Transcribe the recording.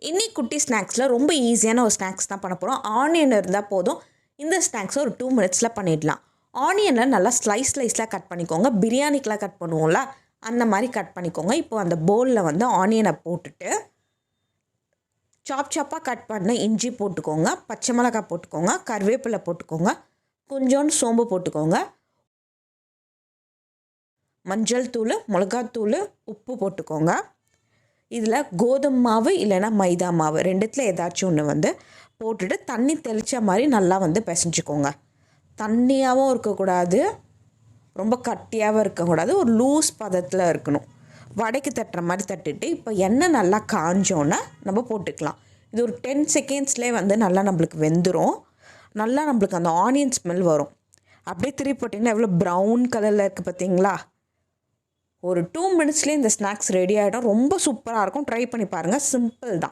இன்னைக்கு குட்டி ஸ்நாக்ஸில் ரொம்ப ஈஸியான ஒரு ஸ்நாக்ஸ் தான் பண்ண போகிறோம். ஆனியன் இருந்தால் போதும், இந்த ஸ்நாக்ஸை ஒரு 2 மினிட்ஸில் பண்ணிடலாம். ஆனியனை நல்லா ஸ்லைஸில் கட் பண்ணிக்கோங்க. பிரியாணிக்கெலாம் கட் பண்ணுவோம்ல, அந்த மாதிரி கட் பண்ணிக்கோங்க. இப்போ அந்த பவுலில் வந்து ஆனியனை போட்டுட்டு சாப்பாக கட் பண்ண இஞ்சி போட்டுக்கோங்க, பச்சை மிளகாய் போட்டுக்கோங்க, கருவேப்பிலை போட்டுக்கோங்க, கொஞ்சோண்டு சோம்பு போட்டுக்கோங்க, மஞ்சள் தூள், மிளகாத்தூள், உப்பு போட்டுக்கோங்க. இதில் கோதுமை மாவு இல்லைன்னா மைதா மாவு ரெண்டுத்தில் ஏதாச்சும் ஒன்று வந்து போட்டுட்டு தண்ணி தெளித்த மாதிரி நல்லா வந்து பிசைஞ்சிக்கோங்க. தண்ணியாகவும் இருக்கக்கூடாது, ரொம்ப கட்டியாகவும் இருக்கக்கூடாது, ஒரு லூஸ் பதத்தில் இருக்கணும். வடைக்கு தட்டுற மாதிரி தட்டிட்டு இப்போ எண்ணெய் நல்லா காஞ்சோன்னே நம்ம போட்டுக்கலாம். இது ஒரு 10 செகண்ட்ஸ்லேயே வந்து நல்லா நம்மளுக்கு வெந்துடும். நல்லா நம்மளுக்கு அந்த ஆனியன் ஸ்மெல் வரும். அப்படியே திருப்பி போட்டிங்கன்னா எவ்வளோ ப்ரௌன் கலரில் இருக்குது பார்த்தீங்களா? ஒரு 2 மினிட்ஸ்லேயே இந்த ஸ்நாக்ஸ் ரெடி ஆகிடும். ரொம்ப சூப்பராக இருக்கும். ட்ரை பண்ணி பாருங்கள். சிம்பிள் தான்.